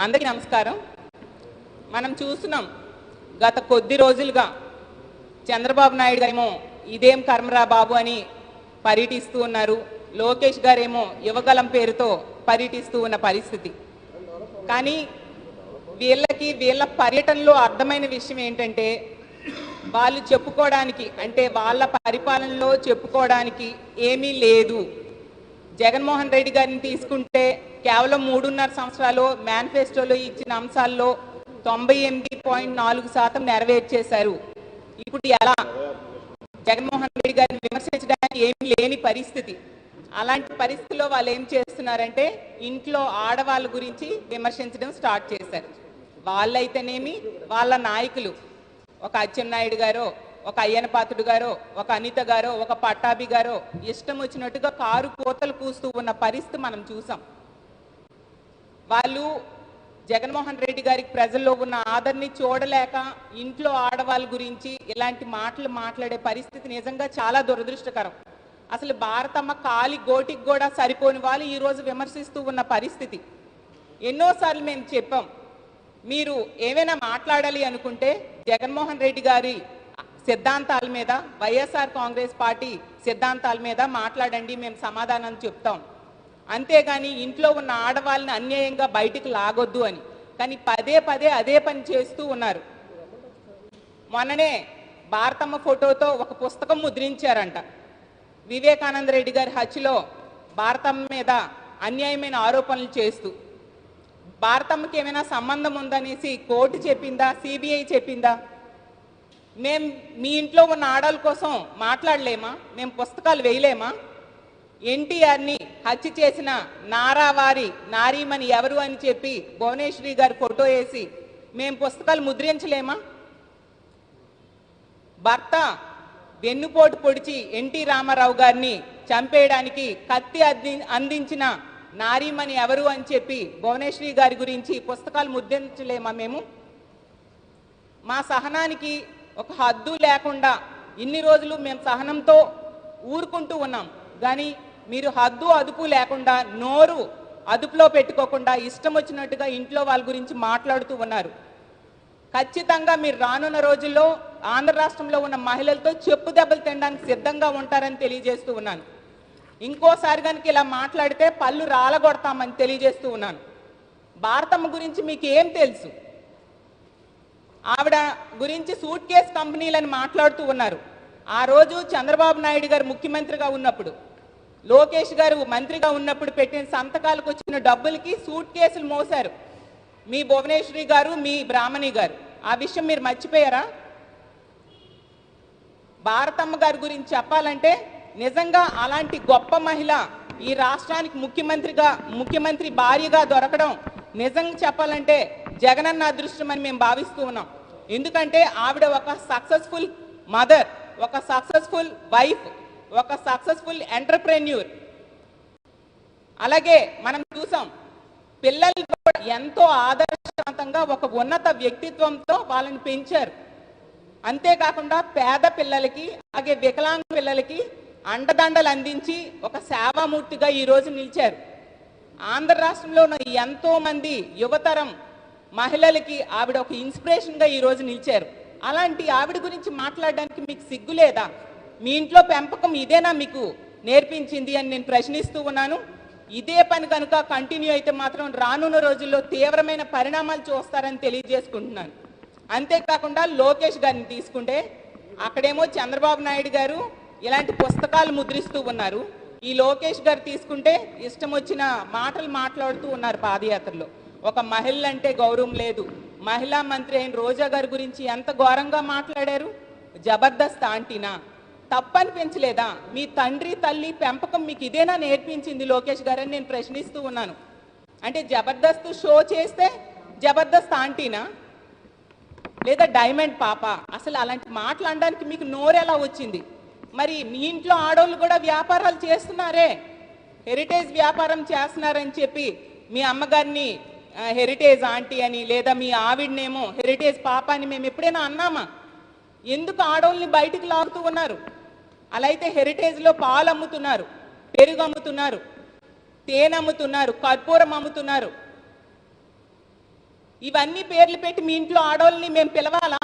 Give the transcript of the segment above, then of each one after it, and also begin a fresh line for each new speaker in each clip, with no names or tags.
అందరికీ నమస్కారం. మనం చూస్తున్నాం గత కొద్ది రోజులుగా చంద్రబాబు నాయుడు గారేమో ఇదేం కర్మరా బాబు అని పర్యటిస్తూ ఉన్నారు. లోకేష్ గారేమో యువగలం పేరుతో పర్యటిస్తూ ఉన్న పరిస్థితి. కానీ వీళ్ళ పర్యటనలో అర్థమైన విషయం ఏంటంటే వాళ్ళు చెప్పుకోవడానికి అంటే వాళ్ళ పరిపాలనలో చెప్పుకోవడానికి ఏమీ లేదు. జగన్మోహన్ రెడ్డి గారిని తీసుకుంటే కేవలం 3.5 సంవత్సరాలు మేనిఫెస్టోలో ఇచ్చిన అంశాల్లో 98.4% నెరవేర్చేశారు. ఇప్పుడు ఎలా జగన్మోహన్ రెడ్డి గారిని విమర్శించడానికి ఏమీ లేని పరిస్థితి. అలాంటి పరిస్థితుల్లో వాళ్ళు ఏం చేస్తున్నారంటే ఇంట్లో ఆడవాళ్ళ గురించి విమర్శించడం స్టార్ట్ చేశారు. వాళ్ళైతేనేమి వాళ్ళ నాయకులు ఒక అచ్చెన్నాయుడు గారో ఒక అయ్యన పాత్రుడు గారో ఒక అనిత గారో ఒక పట్టాభి గారో ఇష్టం వచ్చినట్టుగా కారు కోతలు కూస్తూ ఉన్న పరిస్థితి మనం చూసాం. వాళ్ళు జగన్మోహన్ రెడ్డి గారికి ప్రజల్లో ఉన్న ఆదరణని చూడలేక ఇంట్లో ఆడవాళ్ళ గురించి ఇలాంటి మాటలు మాట్లాడే పరిస్థితి నిజంగా చాలా దురదృష్టకరం. అసలు భారతమ్మ కాలి గోటికి కూడా సరిపోని వాళ్ళు ఈరోజు విమర్శిస్తూ ఉన్న పరిస్థితి. ఎన్నోసార్లు మేము చెప్పాం, మీరు ఏమైనా మాట్లాడాలి అనుకుంటే జగన్మోహన్ రెడ్డి గారి సిద్ధాంతాల మీద వైఎస్ఆర్ కాంగ్రెస్ పార్టీ సిద్ధాంతాల మీద మాట్లాడండి, మేము సమాధానం చెప్తాం. అంతేగాని ఇంట్లో ఉన్న ఆడవాళ్ళని అన్యాయంగా బయటికి లాగొద్దు అని. కానీ పదే పదే అదే పని చేస్తూ ఉన్నారు. మొన్ననే భారతమ్మ ఫోటోతో ఒక పుస్తకం ముద్రించారంట. వివేకానంద రెడ్డి గారి హత్యలో భారతమ్మ మీద అన్యాయమైన ఆరోపణలు చేస్తూ భారతమ్మకి ఏమైనా సంబంధం ఉందనేసి కోర్టు చెప్పిందా, సిబిఐ చెప్పిందా? మేము మీ ఇంట్లో ఉన్న ఆడవాళ్ళ కోసం మాట్లాడలేమా? మేము పుస్తకాలు వేయలేమా? ఎన్టీఆర్ని హత్య చేసిన నారావారి నారీమణి ఎవరు అని చెప్పి భువనేశ్వరి గారి ఫోటో వేసి మేము పుస్తకాలు ముద్రించలేమా? భర్త వెన్నుపోటు పొడిచి ఎన్టీ రామారావు గారిని చంపేయడానికి కత్తి అందించిన నారీమణి ఎవరు అని చెప్పి భువనేశ్వరి గారి గురించి పుస్తకాలు ముద్రించలేమా మేము? మా సహనానికి ఒక హద్దు లేకుండా ఇన్ని రోజులు మేము సహనంతో ఊరుకుంటూ ఉన్నాం. కానీ మీరు హద్దు అదుపు లేకుండా నోరు అదుపులో పెట్టుకోకుండా ఇష్టం వచ్చినట్టుగా ఇంట్లో వాళ్ళ గురించి మాట్లాడుతూ ఉన్నారు. ఖచ్చితంగా మీరు రానున్న రోజుల్లో ఆంధ్ర రాష్ట్రంలో ఉన్న మహిళలతో చెప్పు దెబ్బలు తినడానికి సిద్ధంగా ఉంటారని తెలియజేస్తూ ఉన్నాను. ఇంకోసారి కనుక ఇలా మాట్లాడితే పళ్ళు రాలగొడతామని తెలియజేస్తూ ఉన్నాను. భారతమ్మ గురించి మీకు ఏం తెలుసు? ఆవిడ గురించి సూట్ కేస్ కంపెనీలని మాట్లాడుతూ ఉన్నారు. ఆ రోజు చంద్రబాబు నాయుడు గారు ముఖ్యమంత్రిగా ఉన్నప్పుడు, లోకేష్ గారు మంత్రిగా ఉన్నప్పుడు పెట్టిన సంతకాలకు వచ్చిన డబ్బులకి సూట్ కేసులు మోసారు మీ భువనేశ్వరి గారు, మీ బ్రాహ్మణి గారు. ఆ విషయం మీరు మర్చిపోయారా? భారతమ్మ గారి గురించి చెప్పాలంటే నిజంగా అలాంటి గొప్ప మహిళ ఈ రాష్ట్రానికి ముఖ్యమంత్రి భార్యగా దొరకడం నిజంగా చెప్పాలంటే జగనన్న అదృష్టం అని మేము భావిస్తూ ఉన్నాం. ఎందుకంటే ఆవిడ ఒక సక్సెస్ఫుల్ మదర్, ఒక సక్సెస్ఫుల్ వైఫ్, ఒక సక్సెస్ఫుల్ ఎంటర్ప్రెన్యూర్. అలాగే మనం చూసాం పిల్లలు ఎంతో ఆదర్శవంతంగా ఒక ఉన్నత వ్యక్తిత్వంతో వాళ్ళని పెంచారు. అంతేకాకుండా పేద పిల్లలకి అలాగే వికలాంగ పిల్లలకి అండదండలు అందించి ఒక సేవామూర్తిగా ఈరోజు నిలిచారు. ఆంధ్ర రాష్ట్రంలో ఉన్న ఎంతో మంది యువతరం మహిళలకి ఆవిడ ఒక ఇన్స్పిరేషన్గా ఈరోజు నిలిచారు. అలాంటి ఆవిడ గురించి మాట్లాడడానికి మీకు సిగ్గు లేదా? మీ ఇంట్లో పెంపకం ఇదేనా మీకు నేర్పించింది అని నేను ప్రశ్నిస్తూ ఉన్నాను. ఇదే పని కనుక కంటిన్యూ అయితే మాత్రం రానున్న రోజుల్లో తీవ్రమైన పరిణామాలు చూస్తారని తెలియజేసుకుంటున్నాను. అంతేకాకుండా లోకేష్ గారిని తీసుకుంటే అక్కడేమో చంద్రబాబు నాయుడు గారు ఇలాంటి పుస్తకాలు ముద్రిస్తూ ఉన్నారు. ఈ లోకేష్ గారు తీసుకుంటే ఇష్టం వచ్చిన మాటలు మాట్లాడుతూ ఉన్నారు పాదయాత్రలో. ఒక మహిళ అంటే గౌరవం లేదు. మహిళా మంత్రి అయిన రోజా గారి గురించి ఎంత ఘోరంగా మాట్లాడారు. జబర్దస్త్ ఆంటీనా? తప్పనిపించలేదా? మీ తండ్రి తల్లి పెంపకం మీకు ఇదేనా నేర్పించింది లోకేష్ గారని నేను ప్రశ్నిస్తూ ఉన్నాను. అంటే జబర్దస్త్ షో చేస్తే జబర్దస్త్ ఆంటీనా లేదా డైమండ్ పాప? అసలు అలాంటి మాటలు అనడానికి మీకు నోరెలా వచ్చింది? మరి మీ ఇంట్లో ఆడవాళ్ళు కూడా వ్యాపారాలు చేస్తున్నారే, హెరిటేజ్ వ్యాపారం చేస్తున్నారని చెప్పి మీ అమ్మగారిని హెరిటేజ్ ఆంటీ అని లేదా మీ ఆవిడనేమో హెరిటేజ్ పాప అని మేము ఎప్పుడైనా అన్నామా? ఎందుకు ఆడవాళ్ళని బయటికి లాగుతూ ఉన్నారు? అలా అయితే హెరిటేజ్లో పాలు అమ్ముతున్నారు, పెరుగు అమ్ముతున్నారు, తేనె అమ్ముతున్నారు, కర్పూరం అమ్ముతున్నారు. ఇవన్నీ పేర్లు పెట్టి మీ ఇంట్లో ఆడవాళ్ళని మేము పిలవాలా?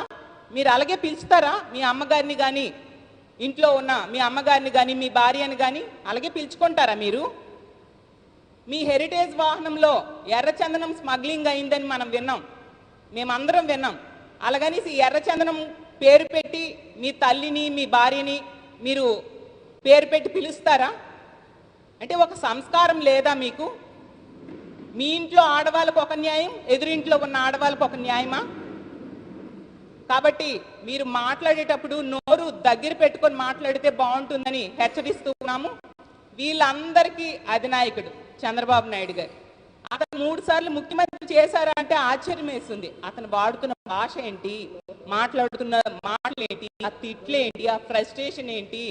మీరు అలాగే పిలుస్తారా? మీ అమ్మగారిని కానీ, ఇంట్లో ఉన్న మీ అమ్మగారిని కానీ, మీ భార్యని కానీ అలాగే పిలుచుకుంటారా మీరు? మీ హెరిటేజ్ వాహనంలో ఎర్రచందనం స్మగ్లింగ్ అయిందని మనం విన్నాం, మేమందరం విన్నాం. అలాగని ఎర్రచందనం పేరు పెట్టి మీ తల్లిని, మీ భార్యని మీరు పేరు పెట్టి పిలుస్తారా? అంటే ఒక సంస్కారం లేదా మీకు? మీ ఇంట్లో ఆడవాళ్ళకు ఒక న్యాయం, ఎదురింట్లో ఉన్న ఆడవాళ్ళకు ఒక న్యాయమా? కాబట్టి మీరు మాట్లాడేటప్పుడు నోరు దగ్గర పెట్టుకొని మాట్లాడితే బాగుంటుందని హెచ్చరిస్తున్నాము. వీళ్ళందరికీ అధినాయకుడు చంద్రబాబు నాయుడు గారు. అతను 3 సార్లు ముఖ్యమంత్రి చేశారా అంటే ఆశ్చర్యం వేస్తుంది. అతను వాడుతున్న భాష ఏంటి, మాట్లాడుతున్న మాటలు ఏంటి, ఆ తిట్లేంటి, ఆ ఫ్రస్ట్రేషన్ ఏంటి?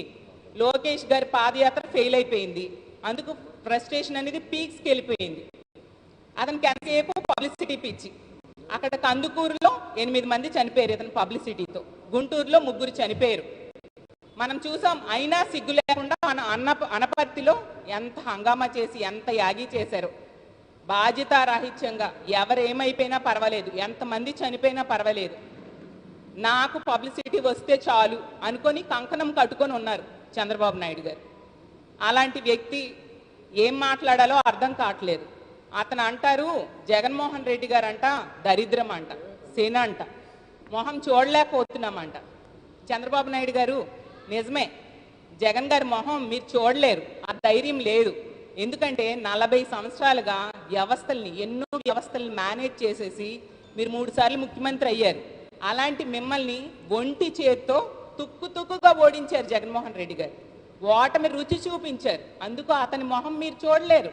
లోకేష్ గారి పాదయాత్ర ఫెయిల్ అయిపోయింది, అందుకు ఫ్రస్ట్రేషన్ అనేది పీక్స్కి వెళ్ళిపోయింది. అతనికి ఎంతసేపు పబ్లిసిటీ పిచ్చి. అక్కడ కందుకూరులో 8 మంది చనిపోయారు ఇతను పబ్లిసిటీతో, గుంటూరులో 3 చనిపోయారు మనం చూసాం. అయినా సిగ్గు లేకుండా మన అనపర్తిలో ఎంత హంగామా చేసి ఎంత యాగి చేశారు. బాధ్యతారాహిత్యంగా ఎవరేమైపోయినా పర్వాలేదు, ఎంతమంది చనిపోయినా పర్వాలేదు, నాకు పబ్లిసిటీ వస్తే చాలు అనుకొని కంకణం కట్టుకొని ఉన్నారు చంద్రబాబు నాయుడు గారు. అలాంటి వ్యక్తి ఏం మాట్లాడాలో అర్థం కావట్లేదు. అతను అంటారు, జగన్మోహన్ రెడ్డి గారు అంట దరిద్రం అంట, సేన అంట, మొహం చూడలేకపోతున్నామంట. చంద్రబాబు నాయుడు గారు నిజమే, జగన్ గారి మొహం మీరు చూడలేరు, ఆ ధైర్యం లేదు. ఎందుకంటే 40 సంవత్సరాలుగా ఎన్నో వ్యవస్థల్ని మేనేజ్ చేసేసి మీరు 3 సార్లు ముఖ్యమంత్రి అయ్యారు. అలాంటి మిమ్మల్ని ఒంటి చేత్తో తుక్కుగా ఓడించారు జగన్మోహన్ రెడ్డి గారు. ఓటమి రుచి చూపించారు, అందుకు అతని మొహం మీరు చూడలేరు.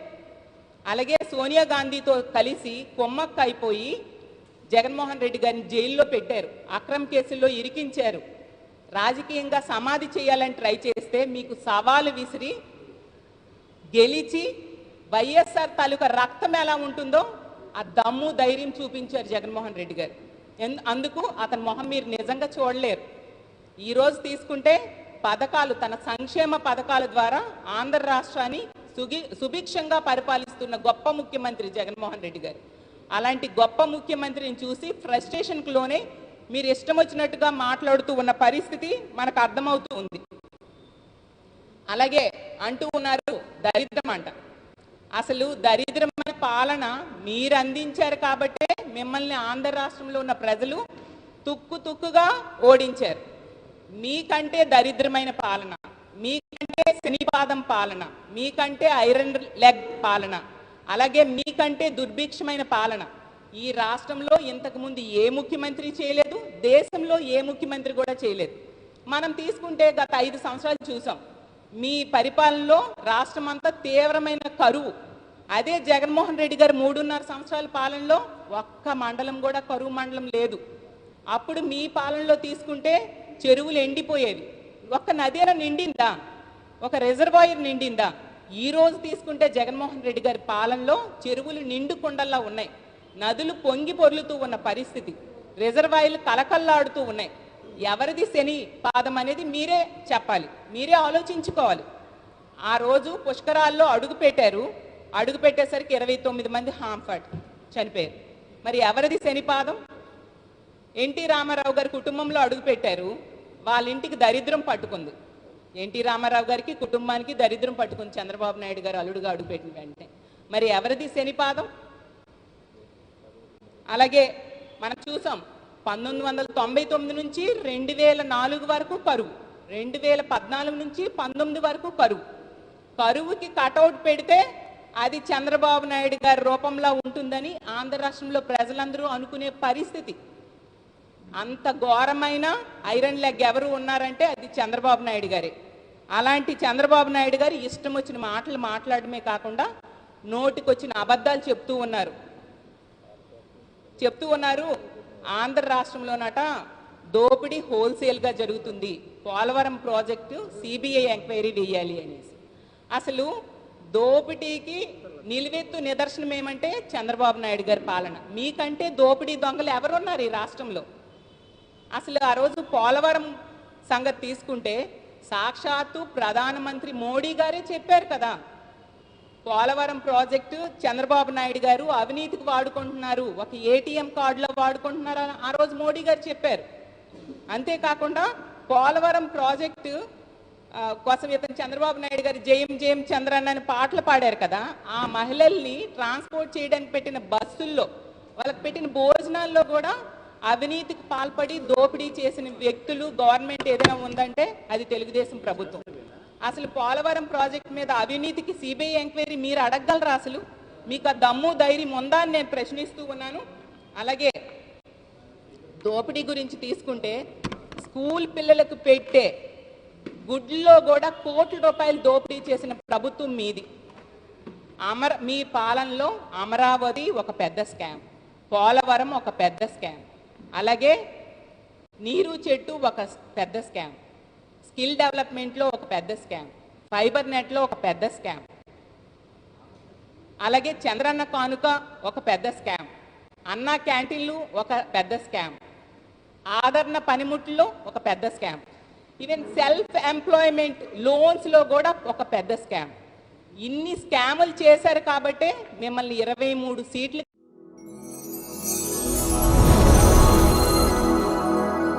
అలాగే సోనియా గాంధీతో కలిసి కొమ్మక్క అయిపోయి జగన్మోహన్ రెడ్డి గారిని జైల్లో పెట్టారు, అక్రమ కేసుల్లో ఇరికించారు. రాజకీయంగా సమాధి చేయాలని ట్రై చేస్తే మీకు సవాలు విసిరి గెలిచి వైఎస్ఆర్ తాలూకా రక్తం ఎలా ఉంటుందో ఆ దమ్ము ధైర్యం చూపించారు జగన్మోహన్ రెడ్డి గారు. అందుకు అతని మొహం మీరు నిజంగా చూడలేరు. ఈరోజు తీసుకుంటే పథకాలు, తన సంక్షేమ పథకాల ద్వారా ఆంధ్ర రాష్ట్రాన్ని సుభిక్షంగా పరిపాలిస్తున్న గొప్ప ముఖ్యమంత్రి జగన్మోహన్ రెడ్డి గారు. అలాంటి గొప్ప ముఖ్యమంత్రిని చూసి ఫ్రస్ట్రేషన్కి లోనే మీరు ఇష్టం వచ్చినట్టుగా మాట్లాడుతూ ఉన్న పరిస్థితి మనకు అర్థమవుతూ ఉంది. అలాగే అంటూ ఉన్నారు దరిద్రం అంట. అసలు దరిద్రమైన పాలన మీరు అందించారు కాబట్టే మిమ్మల్ని ఆంధ్ర రాష్ట్రంలో ఉన్న ప్రజలు తుక్కుగా ఓడించారు. మీకంటే దరిద్రమైన పాలన, మీకంటే శనిపాదం పాలన, మీకంటే ఐరన్ లెగ్ పాలన, అలాగే మీకంటే దుర్భిక్షమైన పాలన ఈ రాష్ట్రంలో ఇంతకుముందు ఏ ముఖ్యమంత్రి చేయలేదు, దేశంలో ఏ ముఖ్యమంత్రి కూడా చేయలేదు. మనం తీసుకుంటే గత 5 సంవత్సరాలు చూసాం, మీ పరిపాలనలో రాష్ట్రం అంతా తీవ్రమైన కరువు. అదే జగన్మోహన్ రెడ్డి గారు 3.5 సంవత్సరాల పాలనలో ఒక్క మండలం కూడా కరువు మండలం లేదు. అప్పుడు మీ పాలనలో తీసుకుంటే చెరువులు ఎండిపోయేవి, ఒక్క నదేన నిండిందా, ఒక రిజర్వాయర్ నిండిందా? ఈ రోజు తీసుకుంటే జగన్మోహన్ రెడ్డి గారి పాలనలో చెరువులు నిండు కొండల్లా ఉన్నాయి, నదులు పొంగి పొర్లుతూ ఉన్న పరిస్థితి, రిజర్వాయర్లు కలకల్లాడుతూ ఉన్నాయి. ఎవరిది శని పాదం అనేది మీరే చెప్పాలి, మీరే ఆలోచించుకోవాలి. ఆ రోజు పుష్కరాల్లో అడుగు పెట్టేసరికి 29 మంది హాంఫర్ట్ చనిపోయారు. మరి ఎవరిది శని పాదం? ఎన్టీ రామారావు గారి కుటుంబంలో అడుగు పెట్టారు, వాళ్ళ ఇంటికి దరిద్రం పట్టుకుంది. ఎన్టీ రామారావు గారికి కుటుంబానికి దరిద్రం పట్టుకుంది చంద్రబాబు నాయుడు గారు అల్లుడుగా అడుగుపెట్టిన వెంటనే. మరి ఎవరిది శని పాదం? అలాగే మనం చూసాం 1999 నుంచి 2004 వరకు కరువు, 2014 నుంచి 19 వరకు కరువుకి కటౌట్ పెడితే అది చంద్రబాబు నాయుడు గారి రూపంలో ఉంటుందని ఆంధ్ర రాష్ట్రంలో ప్రజలందరూ అనుకునే పరిస్థితి. అంత ఘోరమైన ఐరన్ లెగ్ ఎవరు ఉన్నారంటే అది చంద్రబాబు నాయుడు గారే. అలాంటి చంద్రబాబు నాయుడు గారు ఇష్టం వచ్చిన మాటలు మాట్లాడమే కాకుండా నోటికొచ్చిన అబద్ధాలు చెప్తూ ఉన్నారు. ఆంధ్ర రాష్ట్రంలోనట దోపిడీ హోల్సేల్గా జరుగుతుంది, పోలవరం ప్రాజెక్టు సిబిఐ ఎంక్వైరీ వేయాలి అనేసి. అసలు దోపిడీకి నిలువెత్తు నిదర్శనం ఏమంటే చంద్రబాబు నాయుడు గారి పాలన. మీకంటే దోపిడీ దొంగలు ఎవరున్నారు ఈ రాష్ట్రంలో? అసలు ఆ రోజు పోలవరం సంగతి తీసుకుంటే సాక్షాత్తు ప్రధానమంత్రి మోడీ గారే చెప్పారు కదా, పోలవరం ప్రాజెక్టు చంద్రబాబు నాయుడు గారు అవినీతికి వాడుకుంటున్నారు, ఒక ఏటీఎం కార్డులో వాడుకుంటున్నారు అని ఆ రోజు మోడీ గారు చెప్పారు. అంతేకాకుండా పోలవరం ప్రాజెక్టు కోసం ఇతను చంద్రబాబు నాయుడు గారు జయం జయం చంద్రన్న అని పాటలు పాడారు కదా, ఆ మహిళల్ని ట్రాన్స్పోర్ట్ చేయడానికి పెట్టిన బస్సుల్లో వాళ్ళకి పెట్టిన భోజనాల్లో కూడా అవినీతికి పాల్పడి దోపిడీ చేసిన వ్యక్తులు గవర్నమెంట్ ఏదైనా ఉందంటే అది తెలుగుదేశం ప్రభుత్వం. అసలు పోలవరం ప్రాజెక్ట్ మీద అవినీతికి సిబిఐ ఎంక్వైరీ మీరు అడగగలరా? అసలు మీకు ఆ దమ్ము ధైర్యం ఉందా అని నేను ప్రశ్నిస్తూ ఉన్నాను. అలాగే దోపిడీ గురించి తీసుకుంటే స్కూల్ పిల్లలకు పెట్టే గుడ్లో కూడా కోట్ల రూపాయలు దోపిడీ చేసిన ప్రభుత్వం మీది. మీ పాలనలో అమరావతి ఒక పెద్ద స్కామ్, పోలవరం ఒక పెద్ద స్కామ్, అలాగే నీరు చెట్టు ఒక పెద్ద స్కామ్, స్కిల్ డెవలప్మెంట్లో ఒక పెద్ద స్కామ్, ఫైబర్ నెట్లో ఒక పెద్ద స్కామ్, అలాగే చంద్రన్న కానుక ఒక పెద్ద స్కామ్, అన్నా క్యాంటీన్లు ఒక పెద్ద స్కామ్, ఆదరణ పనిముట్లు ఒక పెద్ద స్కామ్, ఈవెన్ సెల్ఫ్ ఎంప్లాయ్మెంట్ లోన్స్లో కూడా ఒక పెద్ద స్కామ్. ఇన్ని స్కాములు చేశారు కాబట్టే మిమ్మల్ని 23 సీట్లు